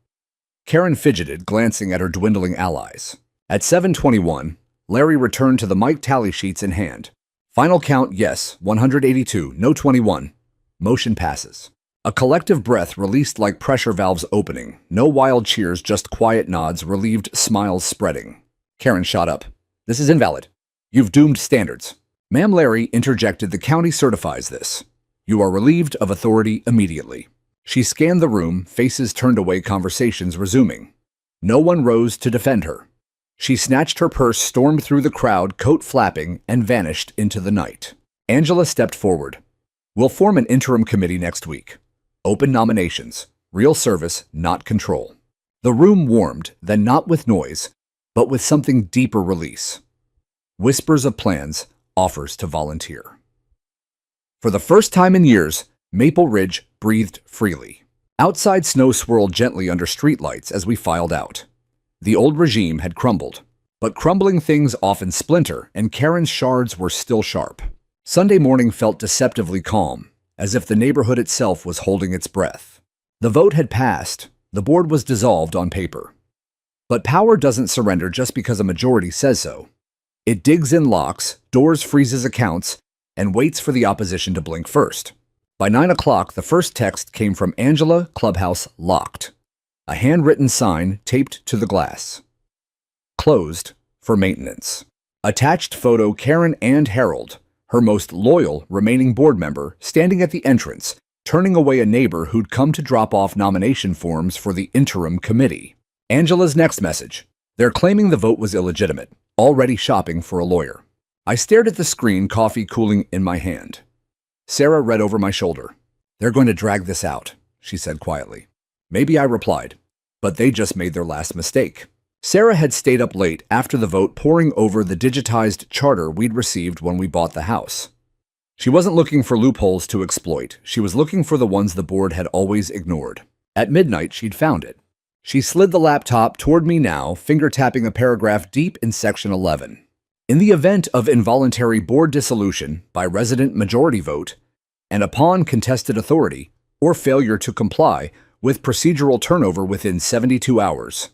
Karen fidgeted, glancing at her dwindling allies. At 7:21, Larry returned to the mic, tally sheets in hand. Final count, yes, 182, no 21. Motion passes. A collective breath released like pressure valves opening. No wild cheers, just quiet nods, relieved smiles spreading. Karen shot up. This is invalid. You've doomed standards. Ma'am, Larry interjected, the county certifies this. You are relieved of authority immediately. She scanned the room, faces turned away, conversations resuming. No one rose to defend her. She snatched her purse, stormed through the crowd, coat flapping, and vanished into the night. Angela stepped forward. We'll form an interim committee next week. Open nominations. Real service, not control. The room warmed, then not with noise, but with something deeper, release. Whispers of plans, offers to volunteer. For the first time in years, Maple Ridge breathed freely. Outside, snow swirled gently under streetlights as we filed out. The old regime had crumbled, but crumbling things often splinter, and Karen's shards were still sharp. Sunday morning felt deceptively calm, as if the neighborhood itself was holding its breath. The vote had passed. The board was dissolved on paper. But power doesn't surrender just because a majority says so. It digs in locks, doors, freezes accounts, and waits for the opposition to blink first. By 9 o'clock, the first text came from Angela, clubhouse locked. A handwritten sign taped to the glass. Closed for maintenance. Attached photo, Karen and Harold, her most loyal remaining board member, standing at the entrance, turning away a neighbor who'd come to drop off nomination forms for the interim committee. Angela's next message. They're claiming the vote was illegitimate, already shopping for a lawyer. I stared at the screen, coffee cooling in my hand. Sarah read over my shoulder. They're going to drag this out, she said quietly. Maybe, I replied, but they just made their last mistake. Sarah had stayed up late after the vote, poring over the digitized charter we'd received when we bought the house. She wasn't looking for loopholes to exploit. She was looking for the ones the board had always ignored. At midnight, she'd found it. She slid the laptop toward me now, finger tapping a paragraph deep in section 11. In the event of involuntary board dissolution by resident majority vote, and upon contested authority or failure to comply with procedural turnover within 72 hours,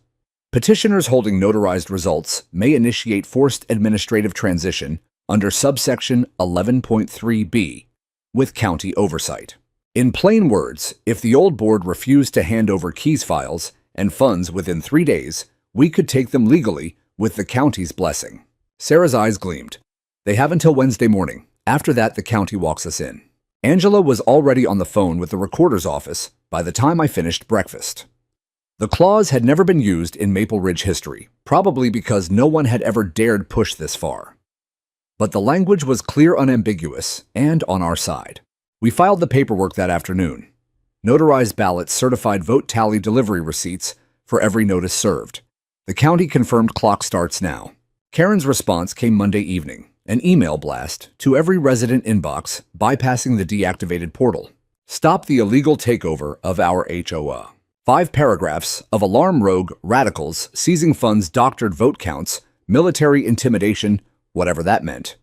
petitioners holding notarized results may initiate forced administrative transition under subsection 11.3b with county oversight. In plain words, if the old board refused to hand over keys, files, and funds within 3 days, we could take them legally with the county's blessing. Sarah's eyes gleamed. They have until Wednesday morning. After that, the county walks us in. Angela was already on the phone with the recorder's office by the time I finished breakfast. The clause had never been used in Maple Ridge history, probably because no one had ever dared push this far. But the language was clear, unambiguous, and on our side. We filed the paperwork that afternoon. Notarized ballots, certified vote tally delivery receipts for every notice served. The county confirmed clock starts now. Karen's response came Monday evening, an email blast to every resident inbox bypassing the deactivated portal. Stop the illegal takeover of our HOA. 5 paragraphs of alarm rogue radicals seizing funds, doctored vote counts, military intimidation, whatever that meant.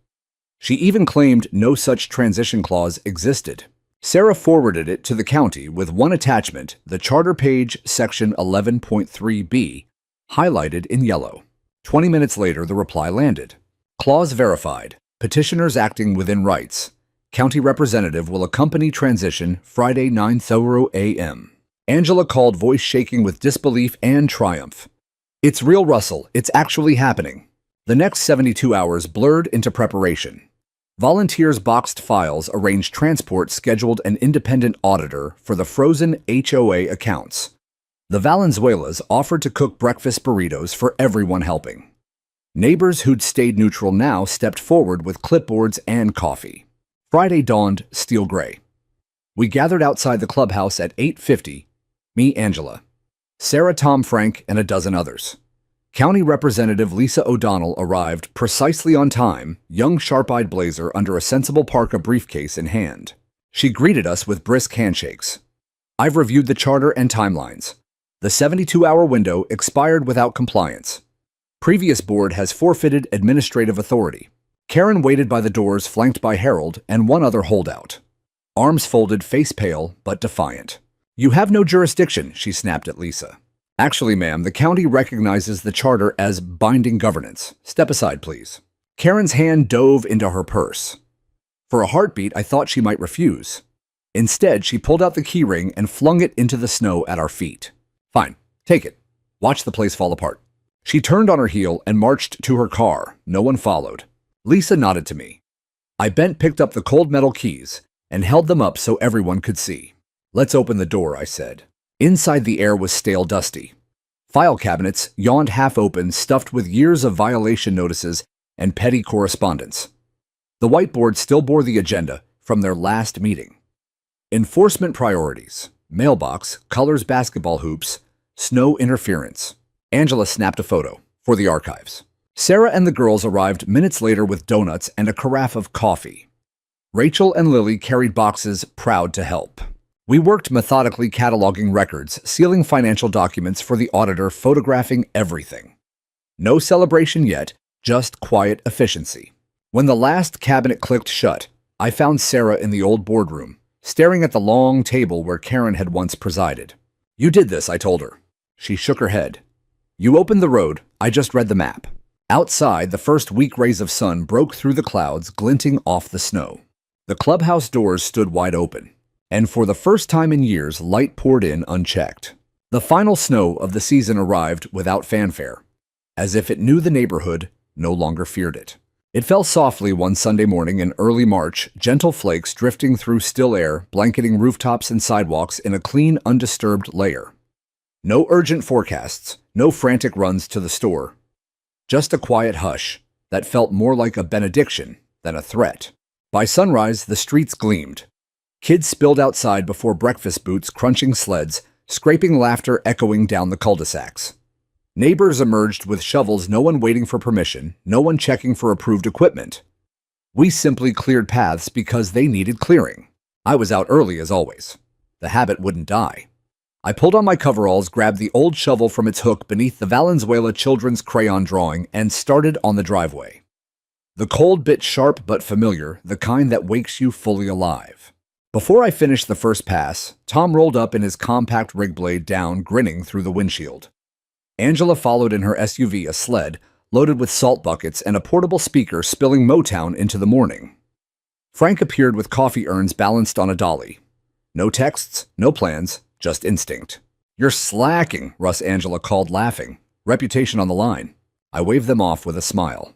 She even claimed no such transition clause existed. Sarah forwarded it to the county with one attachment, the charter page section 11.3b, highlighted in yellow. 20 minutes later, the reply landed. Clause verified. Petitioners acting within rights. County representative will accompany transition Friday 9:30 a.m. Angela called, voice shaking with disbelief and triumph. It's real, Russell. It's actually happening. The next 72 hours blurred into preparation. Volunteers boxed files, arranged transport, scheduled an independent auditor for the frozen HOA accounts. The Valenzuelas offered to cook breakfast burritos for everyone helping. Neighbors who'd stayed neutral now stepped forward with clipboards and coffee. Friday dawned steel gray. We gathered outside the clubhouse at 8:50, me, Angela, Sarah, Tom, Frank, and a dozen others. County Representative Lisa O'Donnell arrived precisely on time, young sharp-eyed blazer under a sensible parka briefcase in hand. She greeted us with brisk handshakes. I've reviewed the charter and timelines. The 72-hour window expired without compliance. Previous board has forfeited administrative authority. Karen waited by the doors, flanked by Harold and one other holdout. Arms folded, face pale, but defiant. You have no jurisdiction, she snapped at Lisa. Actually, ma'am, the county recognizes the charter as binding governance. Step aside, please. Karen's hand dove into her purse. For a heartbeat, I thought she might refuse. Instead, she pulled out the keyring and flung it into the snow at our feet. Fine, take it. Watch the place fall apart. She turned on her heel and marched to her car. No one followed. Lisa nodded to me. I bent, picked up the cold metal keys, and held them up so everyone could see. Let's open the door, I said. Inside, the air was stale, dusty. File cabinets yawned half open, stuffed with years of violation notices and petty correspondence. The whiteboard still bore the agenda from their last meeting. Enforcement priorities, mailbox, colors, basketball hoops, snow interference. Angela snapped a photo for the archives. Sarah and the girls arrived minutes later with donuts and a carafe of coffee. Rachel and Lily carried boxes, proud to help. We worked methodically, cataloging records, sealing financial documents for the auditor, photographing everything. No celebration yet, just quiet efficiency. When the last cabinet clicked shut, I found Sarah in the old boardroom, staring at the long table where Karen had once presided. You did this, I told her. She shook her head. You opened the road, I just read the map. Outside, the first weak rays of sun broke through the clouds, glinting off the snow. The clubhouse doors stood wide open, and for the first time in years, light poured in unchecked. The final snow of the season arrived without fanfare, as if it knew the neighborhood no longer feared it. It fell softly one Sunday morning in early March, gentle flakes drifting through still air, blanketing rooftops and sidewalks in a clean, undisturbed layer. No urgent forecasts, no frantic runs to the store. Just a quiet hush that felt more like a benediction than a threat. By sunrise, the streets gleamed. Kids spilled outside before breakfast boots, crunching sleds, scraping laughter echoing down the cul-de-sacs. Neighbors emerged with shovels, no one waiting for permission, no one checking for approved equipment. We simply cleared paths because they needed clearing. I was out early as always. The habit wouldn't die. I pulled on my coveralls, grabbed the old shovel from its hook beneath the Valenzuela children's crayon drawing, and started on the driveway. The cold bit sharp but familiar, the kind that wakes you fully alive. Before I finished the first pass, Tom rolled up in his compact rig blade down, grinning through the windshield. Angela followed in her SUV, a sled loaded with salt buckets and a portable speaker spilling Motown into the morning. Frank appeared with coffee urns balanced on a dolly. No texts, no plans, just instinct. You're slacking, Russ, Angela called, laughing. Reputation on the line. I waved them off with a smile.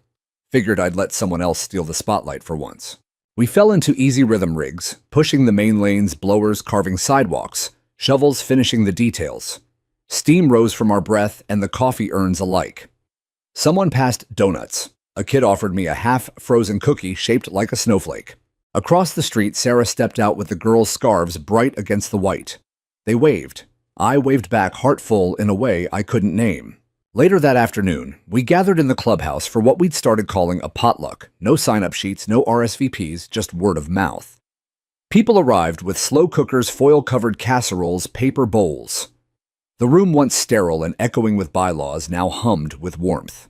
Figured I'd let someone else steal the spotlight for once. We fell into easy rhythm rigs, pushing the main lanes, blowers carving sidewalks, shovels finishing the details. Steam rose from our breath and the coffee urns alike. Someone passed donuts. A kid offered me a half-frozen cookie shaped like a snowflake. Across the street, Sarah stepped out with the girls' scarves bright against the white. They waved. I waved back heartful in a way I couldn't name. Later that afternoon, we gathered in the clubhouse for what we'd started calling a potluck. No sign-up sheets, no RSVPs, just word of mouth. People arrived with slow cookers, foil-covered casseroles, paper bowls. The room, once sterile and echoing with bylaws, now hummed with warmth.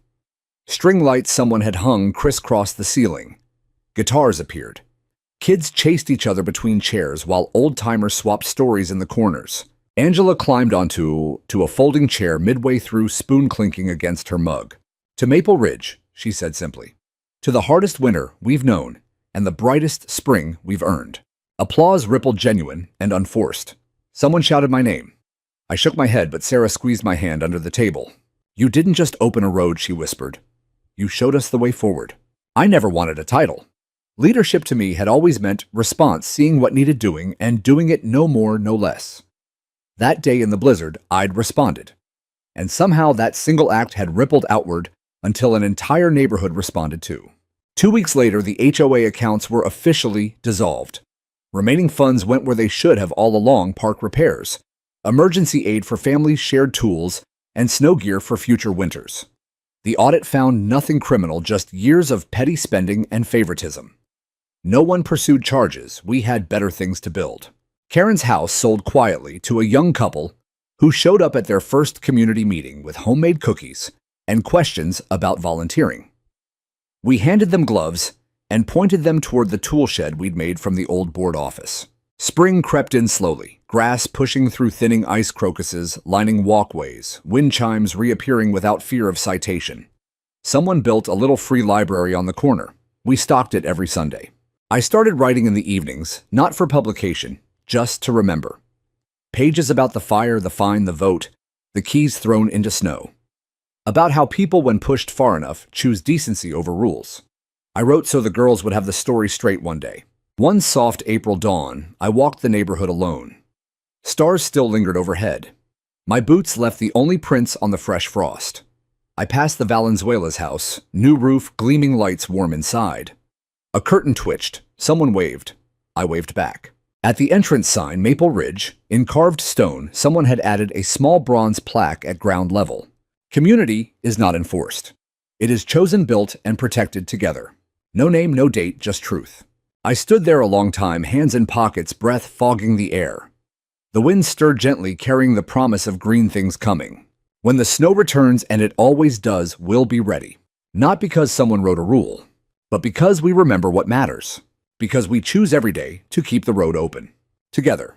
String lights someone had hung crisscrossed the ceiling. Guitars appeared. Kids chased each other between chairs while old-timers swapped stories in the corners. Angela climbed onto a folding chair midway through, spoon clinking against her mug. "To Maple Ridge," she said simply. "To the hardest winter we've known and the brightest spring we've earned." Applause rippled, genuine and unforced. Someone shouted my name. I shook my head, but Sarah squeezed my hand under the table. "You didn't just open a road," she whispered. "You showed us the way forward." I never wanted a title. Leadership to me had always meant response, seeing what needed doing and doing it, no more, no less. That day in the blizzard, I'd responded. And somehow that single act had rippled outward until an entire neighborhood responded too. 2 weeks later, the HOA accounts were officially dissolved. Remaining funds went where they should have all along: park repairs, emergency aid for families, shared tools, and snow gear for future winters. The audit found nothing criminal, just years of petty spending and favoritism. No one pursued charges. We had better things to build. Karen's house sold quietly to a young couple who showed up at their first community meeting with homemade cookies and questions about volunteering. We handed them gloves and pointed them toward the tool shed we'd made from the old board office. Spring crept in slowly, grass pushing through thinning ice crocuses, lining walkways, wind chimes reappearing without fear of citation. Someone built a little free library on the corner. We stocked it every Sunday. I started writing in the evenings, not for publication, just to remember. Pages about the fire, the fine, the vote, the keys thrown into snow. About how people, when pushed far enough, choose decency over rules. I wrote so the girls would have the story straight one day. One soft April dawn, I walked the neighborhood alone. Stars still lingered overhead. My boots left the only prints on the fresh frost. I passed the Valenzuela's house, new roof, gleaming lights warm inside. A curtain twitched. Someone waved. I waved back. At the entrance sign, Maple Ridge, in carved stone, someone had added a small bronze plaque at ground level. Community is not enforced. It is chosen, built, and protected together. No name, no date, just truth. I stood there a long time, hands in pockets, breath fogging the air. The wind stirred gently, carrying the promise of green things coming. When the snow returns, and it always does, we'll be ready. Not because someone wrote a rule, but because we remember what matters. Because we choose every day to keep the road open. Together.